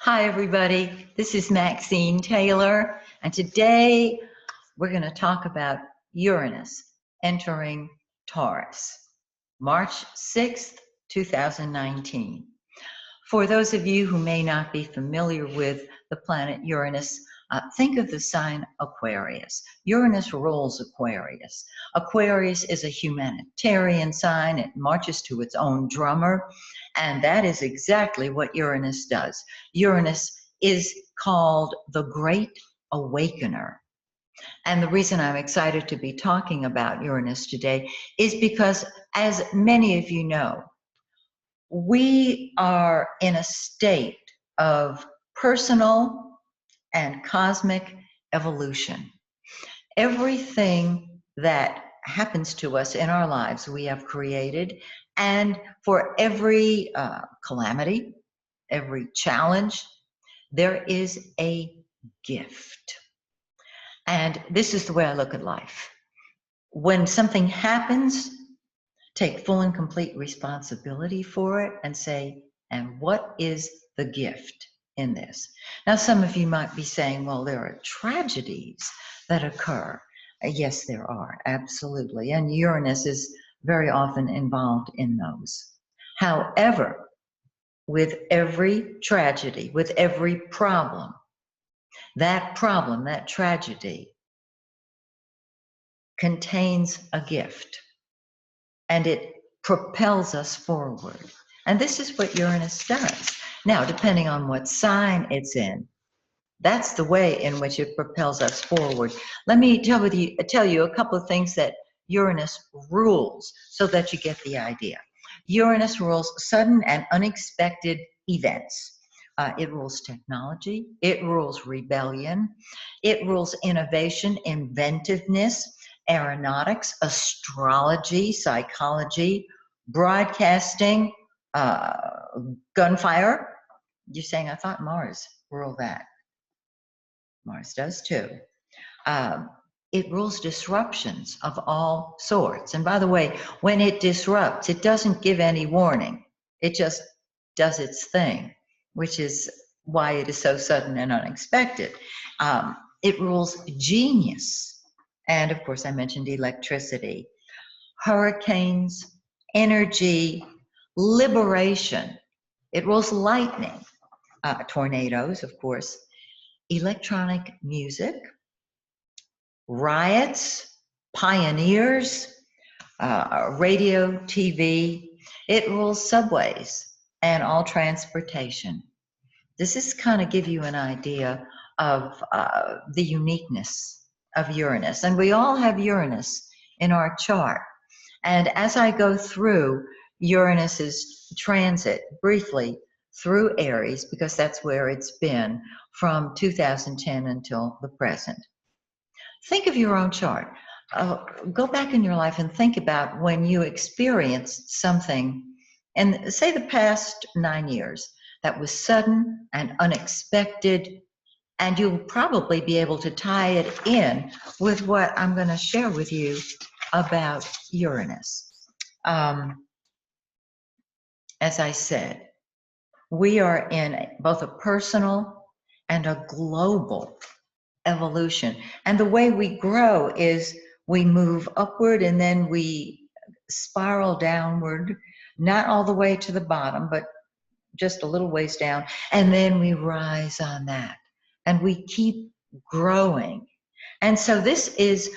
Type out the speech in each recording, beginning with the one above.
Hi, everybody. This is Maxine Taylor, and today we're going to talk about Uranus entering Taurus, March 6th, 2019. For those of you who may not be familiar with the planet Uranus, think of the sign Aquarius. Uranus rules Aquarius. Aquarius is a humanitarian sign. It marches to its own drummer, and that is exactly what Uranus does. Uranus is called the Great Awakener. And the reason I'm excited to be talking about Uranus today is because, as many of you know, we are in a state of personal and cosmic evolution. Everything that happens to us in our lives, we have created, and for every calamity, every challenge, there is a gift. And this is the way I look at life. When something happens, take full and complete responsibility for it and say, and what is the gift in this? Now, some of you might be saying, well, there are tragedies that occur. Yes, there are, absolutely. And Uranus is very often involved in those. However, with every tragedy, with every problem, that tragedy contains a gift. And it propels us forward. And this is what Uranus does. Now, depending on what sign it's in, that's the way in which it propels us forward. Let me tell you a couple of things that Uranus rules so that you get the idea. Uranus rules sudden and unexpected events. It rules technology. It rules rebellion. It rules innovation, inventiveness, aeronautics, astrology, psychology, broadcasting, gunfire. You're saying, I thought Mars ruled that. Mars does too. It rules disruptions of all sorts. And by the way, when it disrupts, it doesn't give any warning. It just does its thing, which is why it is so sudden and unexpected. It rules genius. And of course, I mentioned electricity, hurricanes, energy, liberation. It rules lightning, tornadoes, of course, electronic music, riots, pioneers, radio, TV. It rules subways and all transportation. This is kind of give you an idea of the uniqueness of Uranus. And we all have Uranus in our chart. And as I go through Uranus's transit briefly through Aries, because that's where it's been from 2010 until the present, think of your own chart. Go back in your life and think about when you experienced something, and say the past 9 years, that was sudden and unexpected, and you'll probably be able to tie it in with what I'm going to share with you about Uranus. As I said, we are in both a personal and a global evolution. And the way we grow is we move upward and then we spiral downward, not all the way to the bottom, but just a little ways down. And then we rise on that. And we keep growing. And so this is,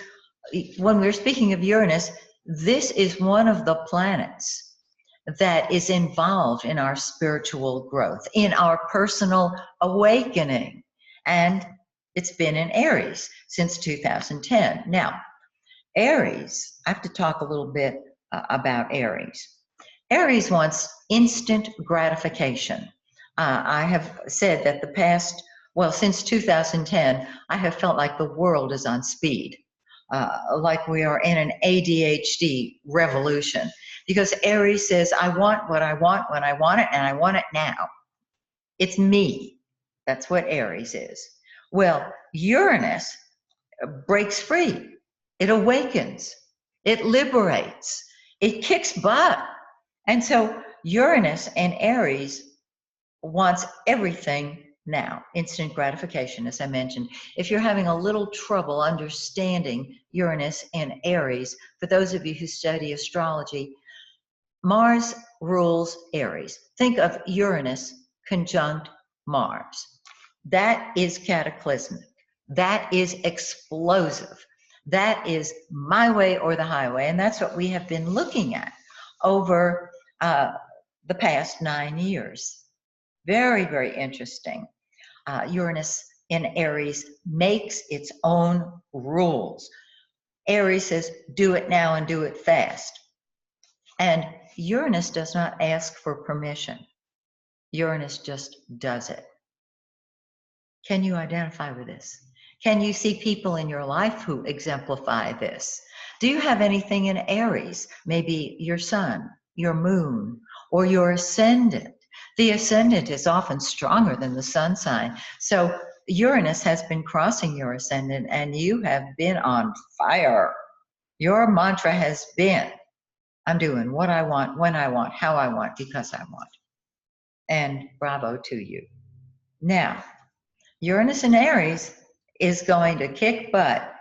when we're speaking of Uranus, this is one of the planets that is involved in our spiritual growth, in our personal awakening. And it's been in Aries since 2010. Now, Aries, I have to talk a little bit about Aries. Aries wants instant gratification. I have said that the past, well, since 2010, I have felt like the world is on speed, like we are in an ADHD revolution. Because Aries says, I want what I want when I want it, and I want it now. It's me. That's what Aries is. Well, Uranus breaks free. It awakens. It liberates. It kicks butt. And so Uranus and Aries wants everything Now, instant gratification, as I mentioned, if you're having a little trouble understanding Uranus in Aries, for those of you who study astrology, Mars rules Aries. Think of Uranus conjunct Mars. That is cataclysmic. That is explosive. That is my way or the highway. And that's what we have been looking at over the past 9 years. Very, very interesting. Uranus in Aries makes its own rules. Aries says, do it now and do it fast. And Uranus does not ask for permission. Uranus just does it. Can you identify with this? Can you see people in your life who exemplify this? Do you have anything in Aries? Maybe your sun, your moon, or your ascendant. The ascendant is often stronger than the sun sign. So Uranus has been crossing your ascendant and you have been on fire. Your mantra has been, I'm doing what I want, when I want, how I want, because I want. And bravo to you. Now, Uranus in Aries is going to kick butt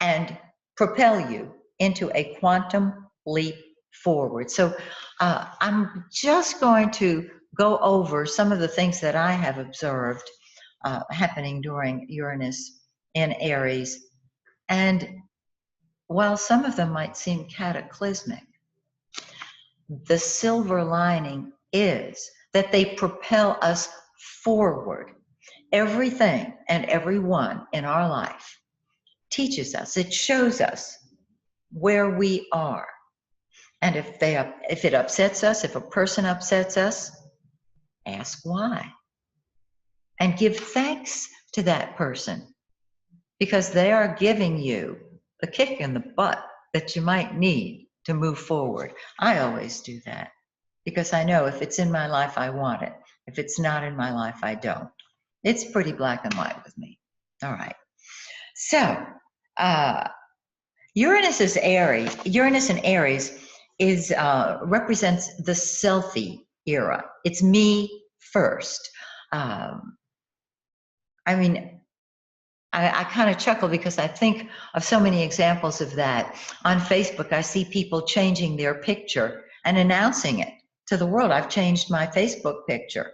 and propel you into a quantum leap forward. So I'm just going to go over some of the things that I have observed happening during Uranus in Aries. And while some of them might seem cataclysmic, the silver lining is that they propel us forward. Everything and everyone in our life teaches us, it shows us where we are. And if it upsets us, if a person upsets us, ask why. And give thanks to that person, because they are giving you the kick in the butt that you might need to move forward. I always do that because I know if it's in my life, I want it. If it's not in my life, I don't. It's pretty black and white with me. All right. So Uranus in Aries is represents the selfie era. It's me first. I kind of chuckle because I think of so many examples of that. On Facebook, I see people changing their picture and announcing it to the world. I've changed my Facebook picture.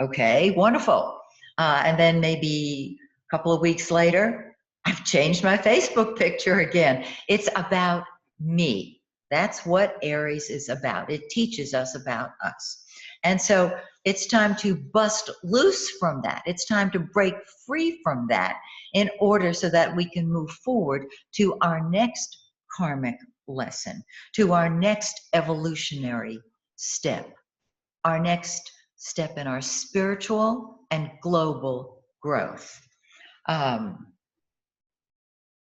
Okay, wonderful. And then maybe a couple of weeks later, I've changed my Facebook picture again. It's about me. That's what Aries is about. It teaches us about us. And so it's time to bust loose from that. It's time to break free from that in order so that we can move forward to our next karmic lesson, to our next evolutionary step, our next step in our spiritual and global growth.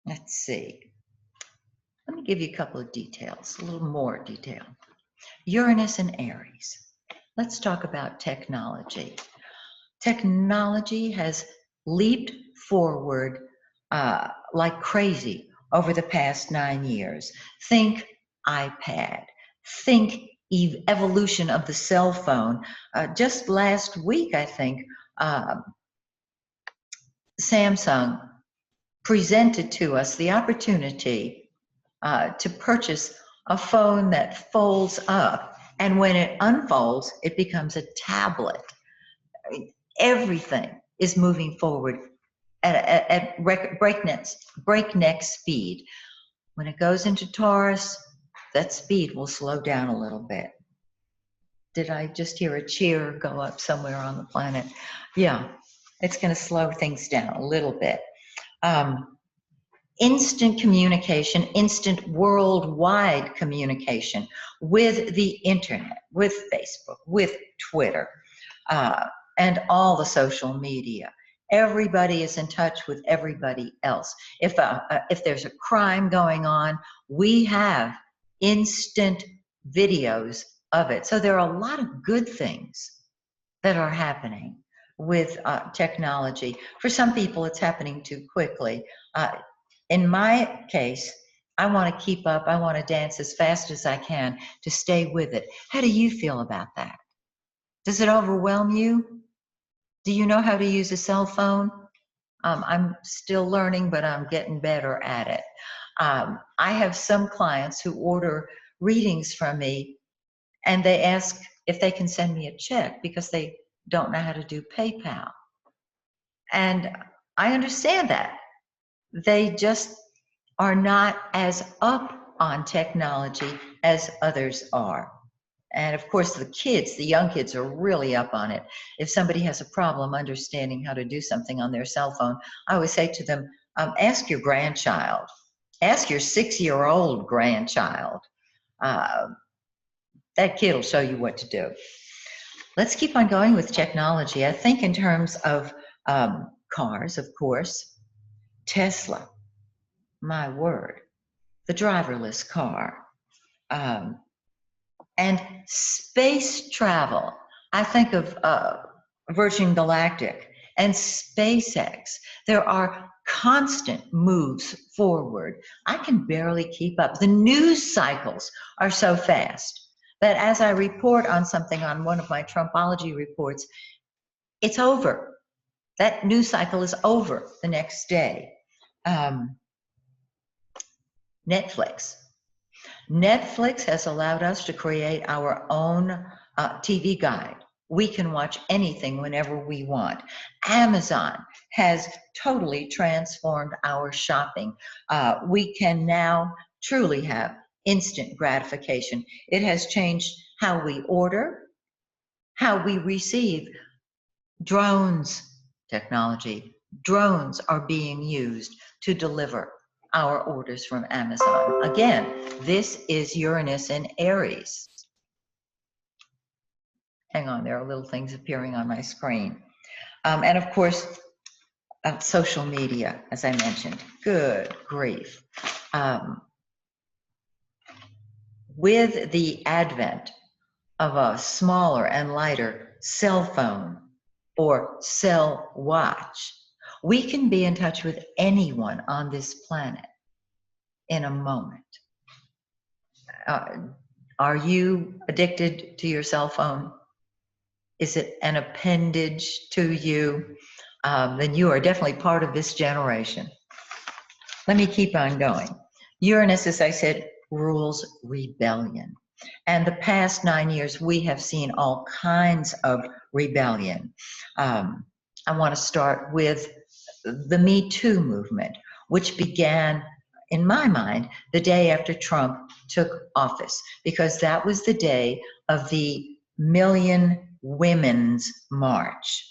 Let's see. Let me give you a couple of details, a little more detail. Uranus and Aries. Let's talk about technology. Technology has leaped forward like crazy over the past 9 years. Think iPad. Think evolution of the cell phone. Just last week, I think, Samsung presented to us the opportunity to purchase a phone that folds up, and when it unfolds, it becomes a tablet. Everything is moving forward at breakneck speed. When it goes into Taurus, that speed will slow down a little bit. Did I just hear a cheer go up somewhere on the planet? Yeah, it's going to slow things down a little bit. Instant communication, instant worldwide communication with the internet, with Facebook, with Twitter, and all the social media. Everybody is in touch with everybody else. If there's a crime going on, we have instant videos of it. So there are a lot of good things that are happening with technology. For some people, it's happening too quickly. In my case, I want to keep up. I want to dance as fast as I can to stay with it. How do you feel about that? Does it overwhelm you? Do you know how to use a cell phone? I'm still learning, but I'm getting better at it. I have some clients who order readings from me and they ask if they can send me a check because they don't know how to do PayPal. And I understand that. They just are not as up on technology as others are. And of course, the young kids are really up on it. If somebody has a problem understanding how to do something on their cell phone, I always say to them, ask your grandchild, ask your 6-year-old grandchild. Uh, that kid will show you what to do. Let's keep on going with technology. I think in terms of cars, of course, Tesla, my word, the driverless car. And space travel. I think of Virgin Galactic and SpaceX. There are constant moves forward. I can barely keep up. The news cycles are so fast that as I report on something on one of my Trumpology reports, it's over. That news cycle is over the next day. Netflix. Netflix has allowed us to create our own TV guide. We can watch anything whenever we want. Amazon has totally transformed our shopping. We can now truly have instant gratification. It has changed how we order, how we receive. Drones technology. Drones are being used to deliver our orders from Amazon. Again, this is Uranus in Aries. Hang on, there are little things appearing on my screen. And of course, social media, as I mentioned. Good grief. With the advent of a smaller and lighter cell phone or cell watch, we can be in touch with anyone on this planet in a moment. Are you addicted to your cell phone? Is it an appendage to you? Then you are definitely part of this generation. Let me keep on going. Uranus, as I said, rules rebellion. And the past 9 years, we have seen all kinds of rebellion. I want to start with the Me Too movement, which began, in my mind, the day after Trump took office, because that was the day of the Million Women's March.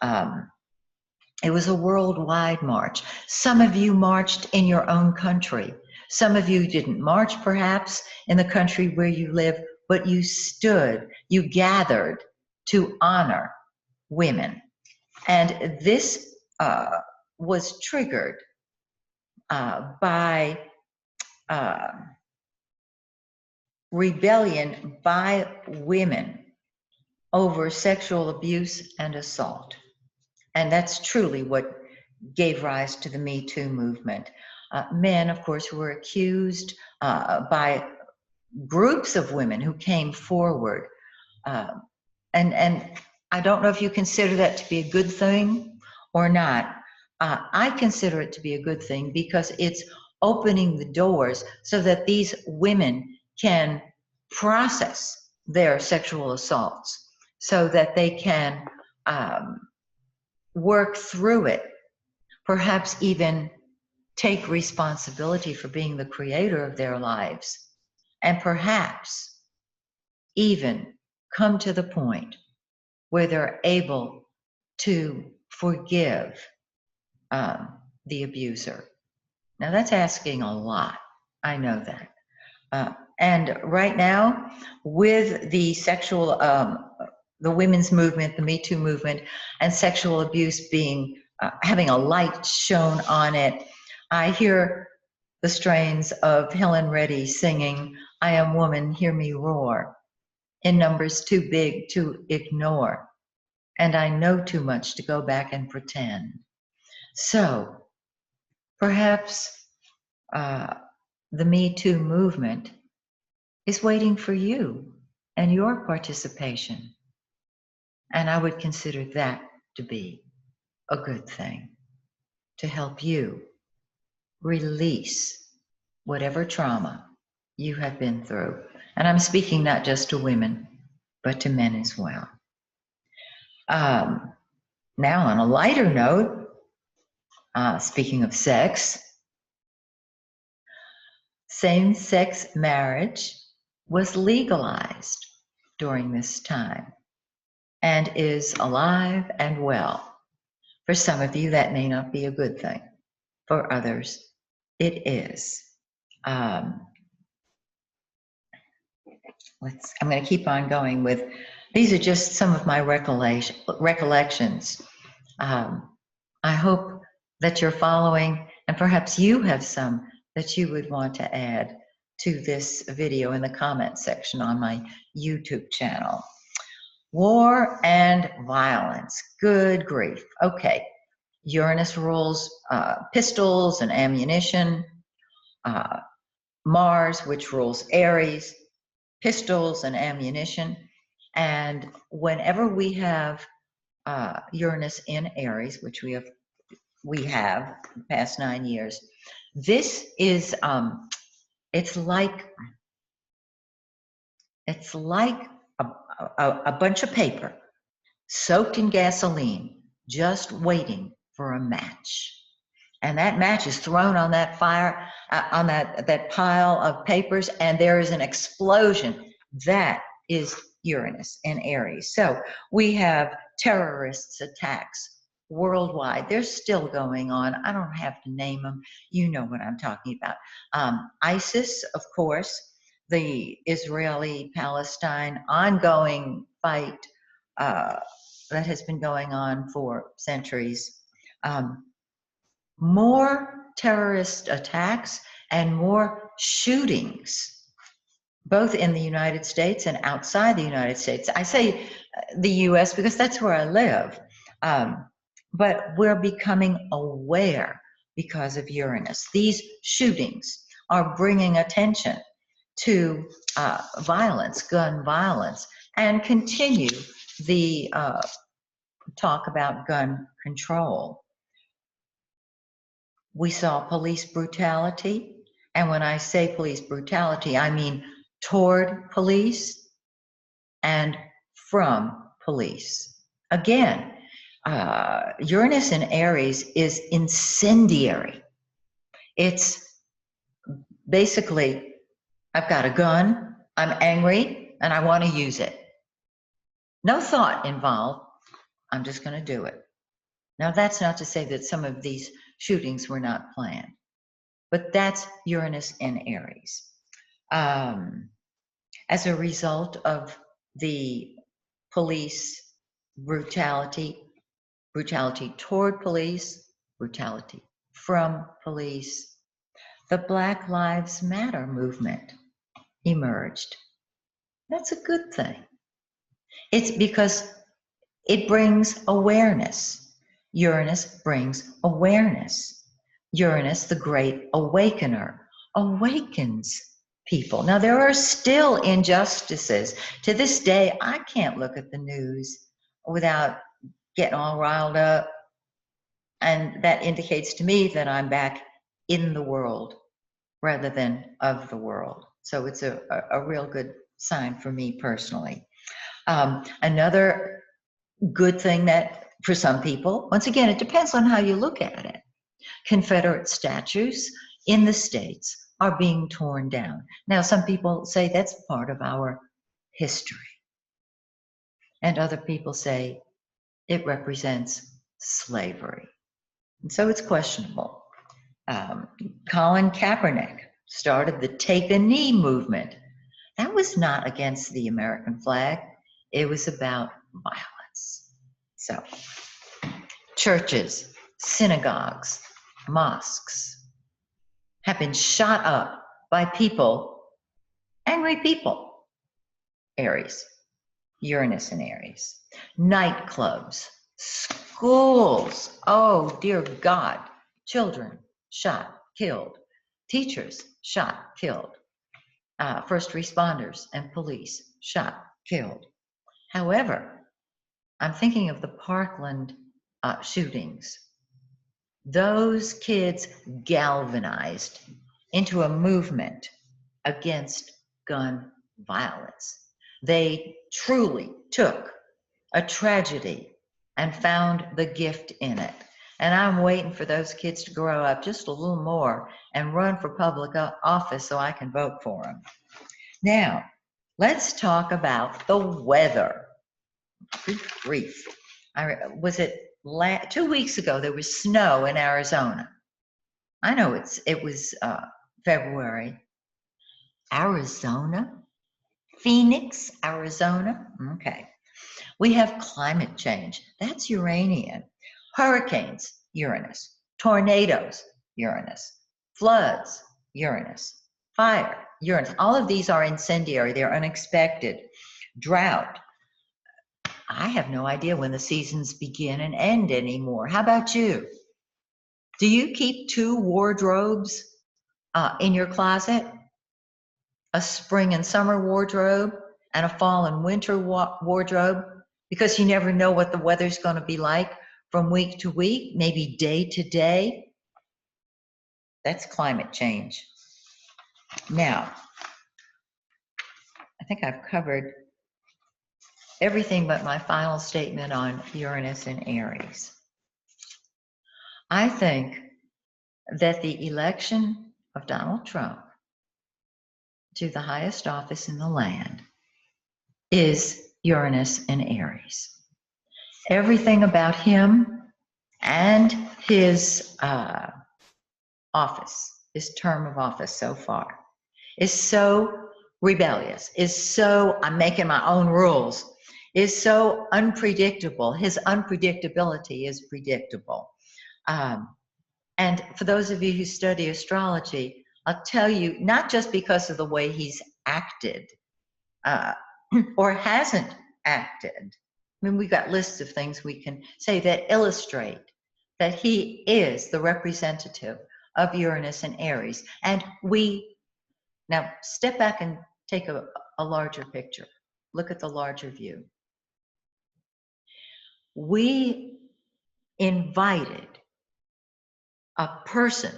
It was a worldwide march. Some of you marched in your own country. Some of you didn't march, perhaps, in the country where you live, but you stood, you gathered to honor women. And this was triggered by rebellion by women over sexual abuse and assault. And that's truly what gave rise to the Me Too movement. Men, of course, who were accused by groups of women who came forward. And I don't know if you consider that to be a good thing or not. I consider it to be a good thing because it's opening the doors so that these women can process their sexual assaults, so that they can work through it, perhaps even take responsibility for being the creator of their lives, and perhaps even come to the point where they're able to forgive the abuser. Now that's asking a lot, I know that. And right now, with the sexual, the women's movement, the Me Too movement, and sexual abuse being, having a light shone on it, I hear the strains of Helen Reddy singing, "I am woman, hear me roar," in numbers too big to ignore. And I know too much to go back and pretend. So perhaps the Me Too movement is waiting for you and your participation. And I would consider that to be a good thing, to help you release whatever trauma you have been through. And I'm speaking not just to women, but to men as well. Now, on a lighter note, speaking of sex, same-sex marriage was legalized during this time and is alive and well. For some of you, that may not be a good thing. For others, it is. I'm going to keep on going with, these are just some of my recollections. I hope that you're following, and perhaps you have some that you would want to add to this video in the comment section on my YouTube channel. War and violence. Good grief. Okay. Uranus rules pistols and ammunition. Mars, which rules Aries, pistols and ammunition. And whenever we have Uranus in Aries, which we have the past 9 years, this is it's like a bunch of paper soaked in gasoline, just waiting for a match. And that match is thrown on that fire, on that pile of papers, and there is an explosion. That is Uranus in Aries. So we have terrorist attacks worldwide. They're still going on. I don't have to name them. You know what I'm talking about. ISIS, of course, the Israeli-Palestine ongoing fight that has been going on for centuries. More terrorist attacks and more shootings, both in the United States and outside the United States. I say the US because that's where I live. But we're becoming aware because of Uranus. These shootings are bringing attention to violence, gun violence, and continue the talk about gun control. We saw police brutality, and when I say police brutality, I mean toward police and from police. Again, Uranus in Aries is incendiary. It's basically, I've got a gun, I'm angry, and I want to use it. No thought involved, I'm just going to do it. Now, that's not to say that some of these shootings were not planned, but that's Uranus in Aries. As a result of the police brutality toward police, brutality from police, the Black Lives Matter movement emerged. That's a good thing. It's because it brings awareness. Uranus brings awareness. Uranus, the great awakener, awakens people. Now, there are still injustices. To this day, I can't look at the news without getting all riled up. And that indicates to me that I'm back in the world rather than of the world. So it's a real good sign for me personally. Another good thing that for some people, once again, it depends on how you look at it. Confederate statues in the States are being torn down. Now, some people say that's part of our history. And other people say it represents slavery. And so it's questionable. Colin Kaepernick started the Take a Knee movement. That was not against the American flag. It was about violence. So, churches, synagogues, mosques have been shot up by people, angry people. Aries, Uranus in Aries. Nightclubs, schools, oh dear God, children shot, killed, teachers shot, killed, first responders and police shot, killed. However, I'm thinking of the Parkland shootings. Those kids galvanized into a movement against gun violence. They truly took a tragedy and found the gift in it. And I'm waiting for those kids to grow up just a little more and run for public office so I can vote for them. Now, let's talk about the weather. Good grief. Was it 2 weeks ago there was snow in Arizona? I know it was February. Arizona? Phoenix, Arizona? Okay. We have climate change. That's Uranian. Hurricanes, Uranus. Tornadoes, Uranus. Floods, Uranus. Fire, Uranus. All of these are incendiary. They're unexpected. Drought. I have no idea when the seasons begin and end anymore. How about you? Do you keep 2 wardrobes in your closet? A spring and summer wardrobe and a fall and winter wardrobe? Because you never know what the weather's going to be like from week to week, maybe day to day. That's climate change. Now, I think I've covered everything but my final statement on Uranus and Aries. I think that the election of Donald Trump to the highest office in the land is Uranus and Aries. Everything about him and his office, his term of office so far, is so rebellious, is so, I'm making my own rules, is so unpredictable. His unpredictability is predictable. And for those of you who study astrology, I'll tell you, not just because of the way he's acted or hasn't acted. I mean, we've got lists of things we can say that illustrate that he is the representative of Uranus and Aries. And we, now step back and take a larger picture. Look at the larger view. We invited a person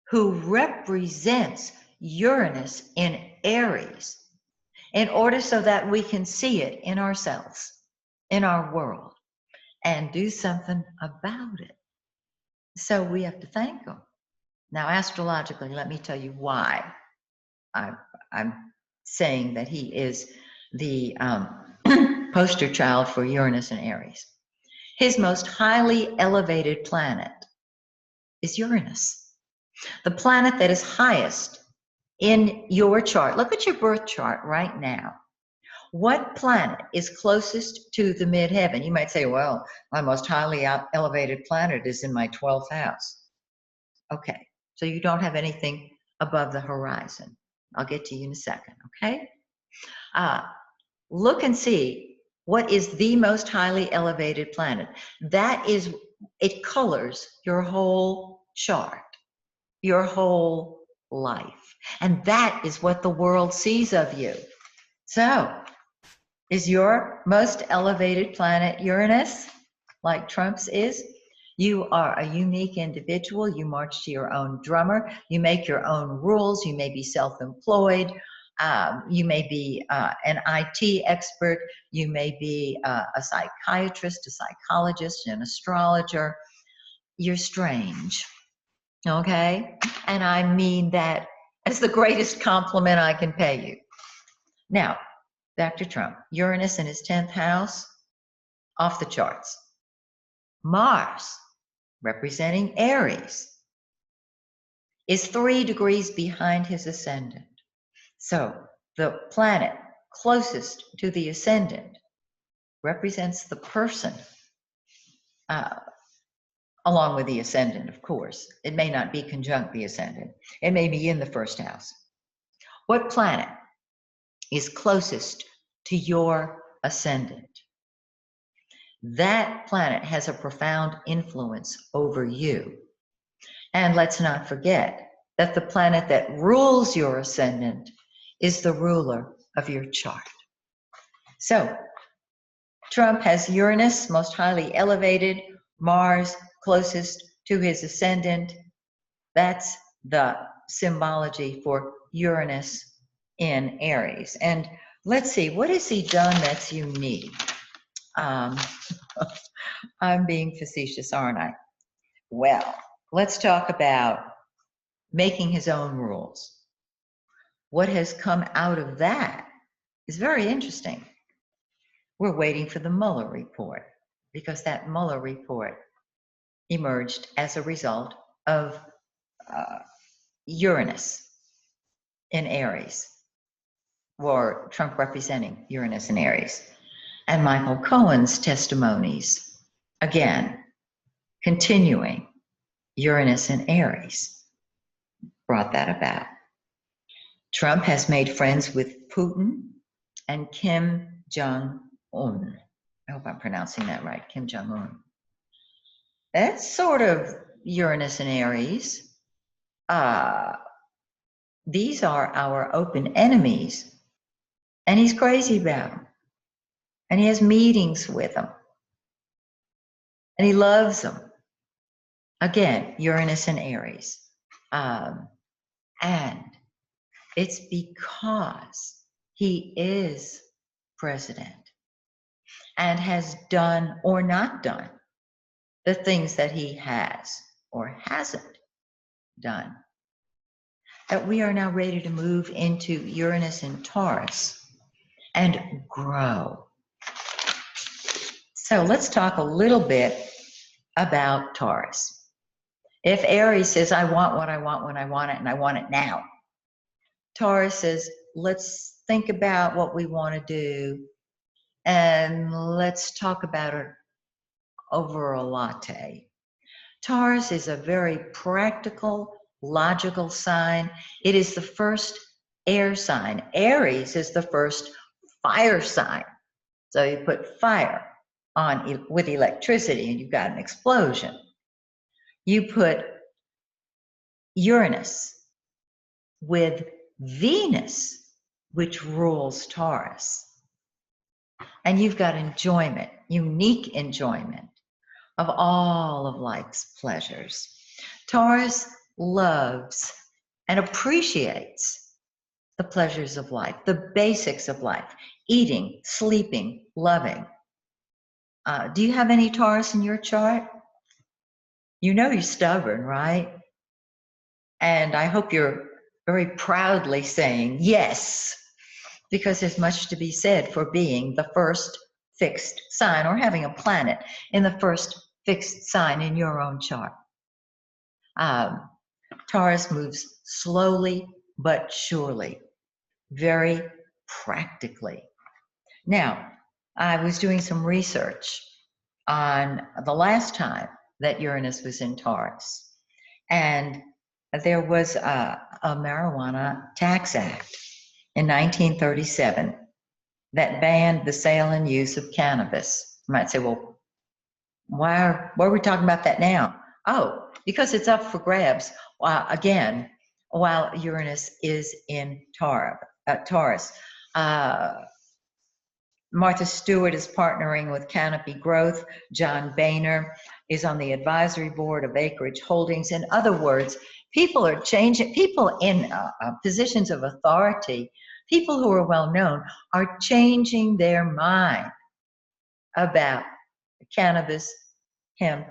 who represents Uranus in Aries in order so that we can see it in ourselves, in our world, and do something about it. So we have to thank him. Now, astrologically, let me tell you why I'm saying that he is the poster child for Uranus and Aries. His most highly elevated planet is Uranus, the planet that is highest in your chart. Look at your birth chart right now. What planet is closest to the midheaven? You might say, well, my most highly elevated planet is in my 12th house. Okay, so you don't have anything above the horizon. I'll get to you in a second, okay? Look and see what is the most highly elevated planet. That is, it colors your whole chart, your whole life. And that is what the world sees of you. So, is your most elevated planet Uranus, like Trump's is? You are a unique individual. You march to your own drummer. You make your own rules. You may be self-employed. You may be an IT expert. You may be a psychiatrist, a psychologist, an astrologer. You're strange, okay? And I mean that as the greatest compliment I can pay you. Now, back to Trump. Uranus in his 10th house, off the charts. Mars, representing Aries, is 3 degrees behind his ascendant. So the planet closest to the ascendant represents the person, along with the ascendant, of course. It may not be conjunct the ascendant. It may be in the 1st house. What planet is closest to your ascendant? That planet has a profound influence over you. And let's not forget that the planet that rules your ascendant is the ruler of your chart. So Trump has Uranus, most highly elevated, Mars, closest to his ascendant. That's the symbology for Uranus in Aries. And let's see, what has he done that's unique? Um, I'm being facetious, aren't I? Well, let's talk about making his own rules. What has come out of that is very interesting. We're waiting for the Mueller report because that Mueller report emerged as a result of Uranus in Aries, or Trump representing Uranus in Aries, and Michael Cohen's testimonies, again, continuing Uranus in Aries, brought that about. Trump has made friends with Putin and Kim Jong-un. I hope I'm pronouncing that right, Kim Jong-un. That's sort of Uranus and Aries. These are our open enemies, and he's crazy about them. And he has meetings with them, and he loves them. Again, Uranus and Aries. And it's because he is president and has done or not done the things that he has or hasn't done, that we are now ready to move into Uranus and Taurus and grow. So let's talk a little bit about Taurus. If Aries says, I want what I want when I want it, and I want it now, Taurus says, let's think about what we want to do, and let's talk about it over a latte. Taurus is a very practical, logical sign. It is the first air sign. Aries is the first fire sign. So you put fire on with electricity and you've got an explosion. You put Uranus with Venus, which rules Taurus, and you've got enjoyment, unique enjoyment of all of life's pleasures. Taurus loves and appreciates the pleasures of life, the basics of life, eating, sleeping, loving. Do you have any Taurus in your chart? You know you're stubborn, right? And I hope you're very proudly saying yes, because there's much to be said for being the first fixed sign or having a planet in the first fixed sign in your own chart. Taurus moves slowly but surely, very practically. Now, I was doing some research on the last time that Uranus was in Taurus, and there was a marijuana tax act in 1937 that banned the sale and use of cannabis. You might say, well, why are we talking about that now? Oh, because it's up for grabs again while Uranus is in Taurus. Martha Stewart is partnering with Canopy Growth. John Boehner is on the advisory board of Acreage Holdings. In other words, people are changing, people in positions of authority, people who are well known, are changing their mind about cannabis, hemp,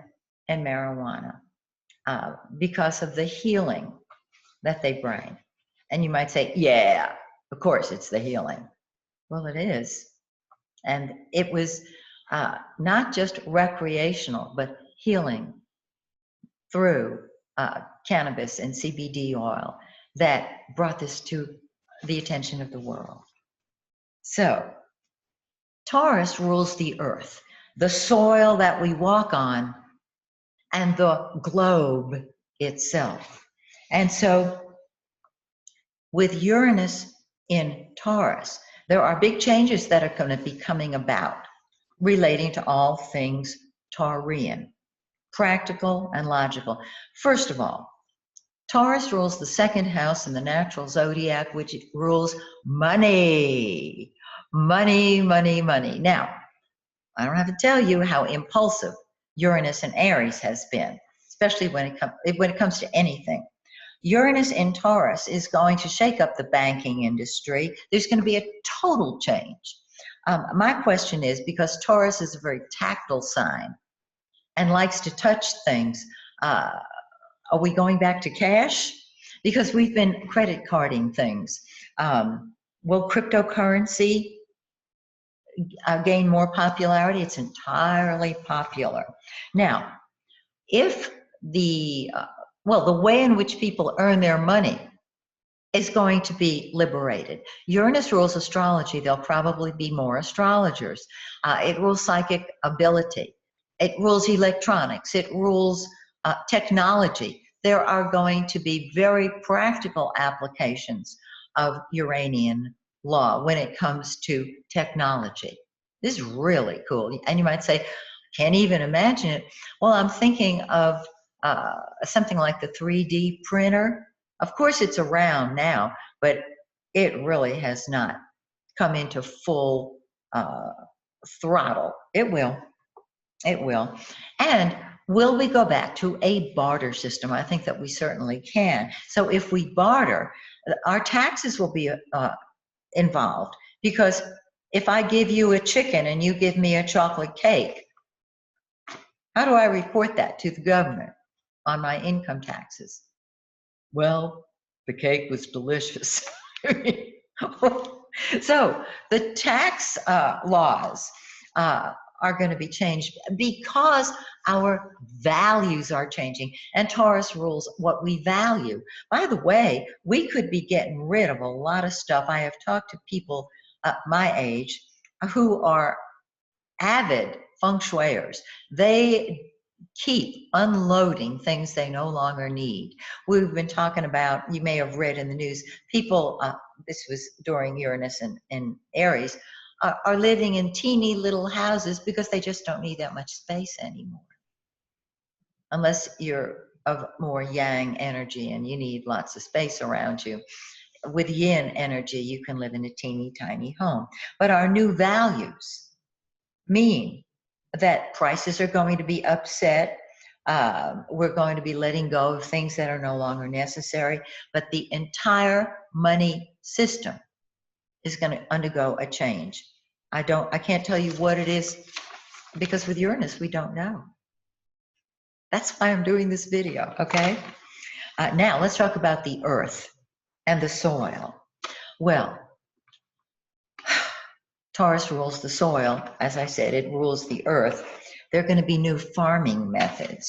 and marijuana because of the healing that they bring. And you might say, yeah, of course it's the healing. Well, it is. And it was not just recreational, but healing through cannabis and CBD oil that brought this to the attention of the world. So, Taurus rules the earth, the soil that we walk on, and the globe itself. And so, with Uranus in Taurus, there are big changes that are going to be coming about relating to all things Taurian, practical and logical. First of all, Taurus rules the second house in the natural zodiac, which rules money. Money, money, money. Now, I don't have to tell you how impulsive Uranus and Aries has been, especially when it comes to anything. Uranus in Taurus is going to shake up the banking industry. There's going to be a total change. My question is, because Taurus is a very tactile sign and likes to touch things, are we going back to cash? Because we've been credit carding things. Will cryptocurrency gain more popularity? It's entirely popular. Now, if the way in which people earn their money is going to be liberated. Uranus rules astrology. There'll probably be more astrologers. It rules psychic ability. It rules electronics. It rules technology. There are going to be very practical applications of Uranian law when it comes to technology. This is really cool. And you might say, can't even imagine it. Well, I'm thinking of something like the 3D printer. Of course, it's around now, but it really has not come into full throttle. It will. It will. And will we go back to a barter system? I think that we certainly can. So if we barter, our taxes will be involved, because if I give you a chicken and you give me a chocolate cake, how do I report that to the government on my income taxes? Well, the cake was delicious. So the tax laws are going to be changed because our values are changing, and Taurus rules what we value. By the way, we could be getting rid of a lot of stuff. I have talked to people my age who are avid feng shuiers. They keep unloading things they no longer need. We've been talking about, you may have read in the news, people, this was during Uranus and Aries, are living in teeny little houses because they just don't need that much space anymore. Unless you're of more yang energy and you need lots of space around you. With yin energy, you can live in a teeny tiny home. But our new values mean that prices are going to be upset. We're going to be letting go of things that are no longer necessary, but the entire money system is going to undergo a change. I can't tell you what it is, because with Uranus, we don't know. That's why I'm doing this video, okay? Now, let's talk about the earth and the soil. Well, Taurus rules the soil. As I said, it rules the earth. There are going to be new farming methods,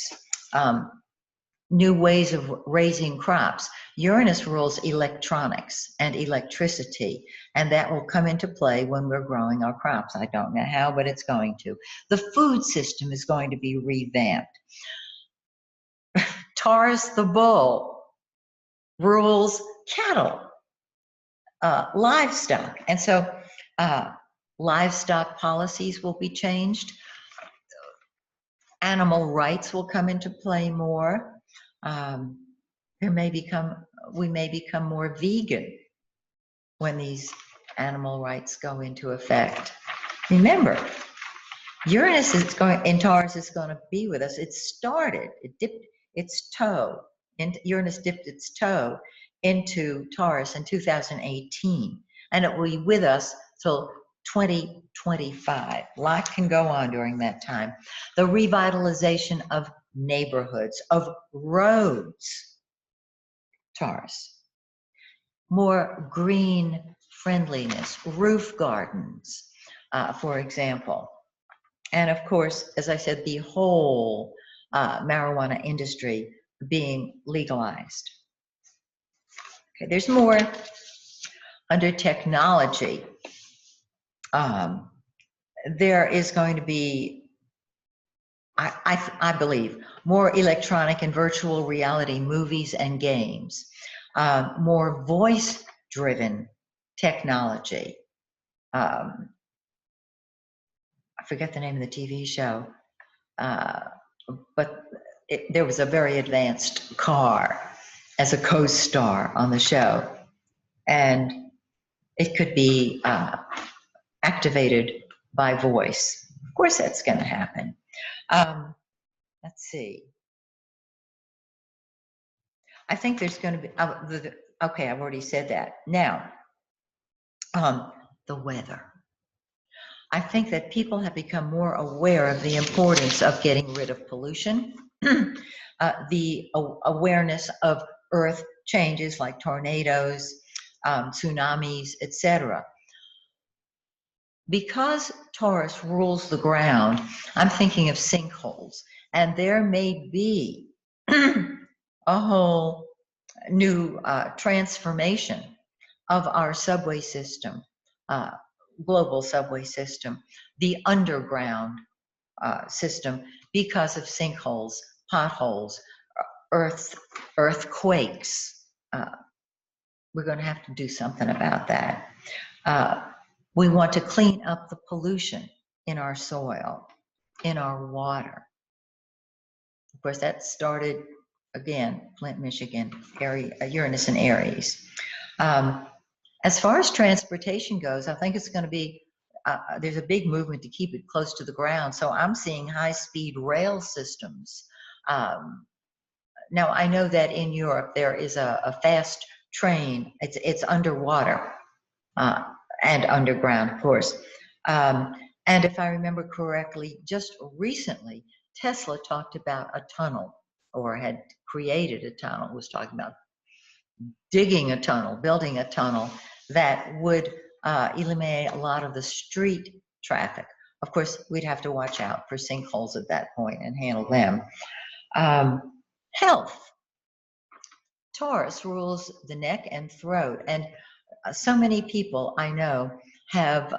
new ways of raising crops. Uranus rules electronics and electricity, and that will come into play when we're growing our crops. I don't know how, but it's going to. The food system is going to be revamped. Taurus the bull rules cattle, livestock, and so livestock policies will be changed. Animal rights will come into play more. We may become more vegan when these animal rights go into effect. Remember, Uranus in Taurus is going to be with us. It dipped its toe, Uranus dipped its toe into Taurus in 2018, and it will be with us till 2025. A lot can go on during that time. The revitalization of neighborhoods, of roads, Taurus. More green friendliness, roof gardens, for example. And of course, as I said, the whole marijuana industry being legalized. Okay, there's more under technology. There is going to be, I believe, more electronic and virtual reality movies and games, more voice-driven technology. I forget the name of the TV show, but there was a very advanced car as a co-star on the show, and it could be activated by voice. course that's going to happen. Let's see. I think there's going to be, okay, I've already said that. Now, the weather. I think that people have become more aware of the importance of getting rid of pollution, the awareness of earth changes like tornadoes, tsunamis, etc. Because Taurus rules the ground, I'm thinking of sinkholes, and there may be a whole new transformation of our subway system, global subway system, the underground system, because of sinkholes, potholes, earthquakes. We're going to have to do something about that. We want to clean up the pollution in our soil, in our water. Of course, that started, again, Flint, Michigan, Uranus and Aries. As far as transportation goes, I think it's going to be, there's a big movement to keep it close to the ground. So I'm seeing high-speed rail systems. Now, I know that in Europe, there is a fast train. It's underwater and underground, of course. And if I remember correctly, just recently, Tesla talked about a tunnel, or had created a tunnel, was talking about digging a tunnel, building a tunnel that would eliminate a lot of the street traffic. Of course, we'd have to watch out for sinkholes at that point and handle them. Health. Taurus rules the neck and throat, and so many people I know have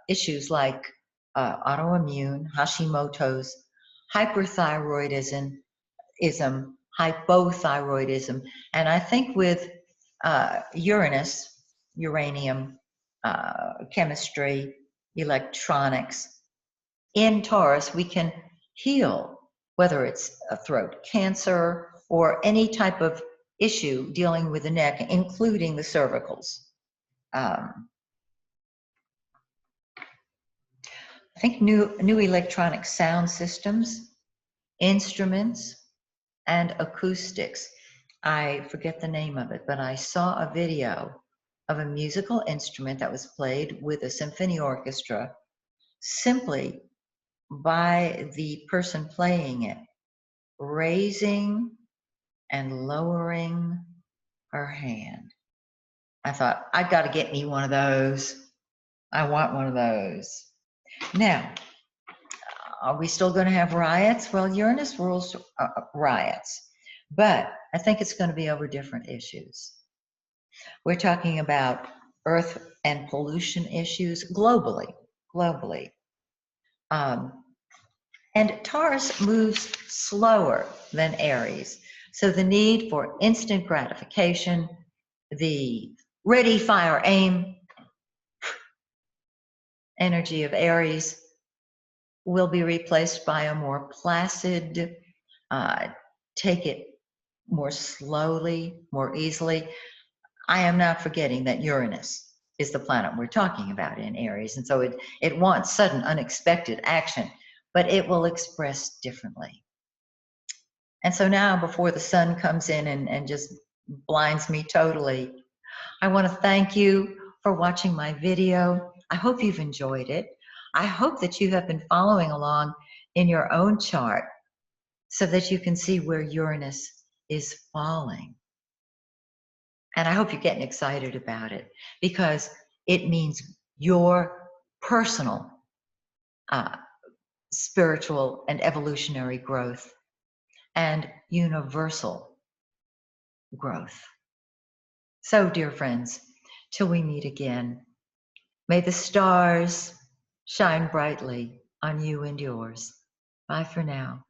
issues like autoimmune, Hashimoto's, hyperthyroidism, hypothyroidism, and I think with Uranus, uranium, chemistry, electronics, in Taurus, we can heal, whether it's a throat cancer or any type of issue dealing with the neck, including the cervicals. I think new electronic sound systems, instruments, and acoustics. I forget the name of it, but I saw a video of a musical instrument that was played with a symphony orchestra simply by the person playing it, raising and lowering her hand. I thought, I've got to get me one of those. I want one of those. Now, are we still going to have riots? Well, Uranus rules riots, but I think it's going to be over different issues. We're talking about earth and pollution issues globally. And Taurus moves slower than Aries. So the need for instant gratification, the ready, fire, aim energy of Aries will be replaced by a more placid, take it more slowly, more easily. I am not forgetting that Uranus is the planet we're talking about in Aries. And so it wants sudden, unexpected action, but it will express differently. And so now, before the sun comes in and just blinds me totally, I want to thank you for watching my video. I hope you've enjoyed it. I hope that you have been following along in your own chart so that you can see where Uranus is falling. And I hope you're getting excited about it, because it means your personal spiritual and evolutionary growth and universal growth. So, dear friends, till we meet again, may the stars shine brightly on you and yours. Bye for now.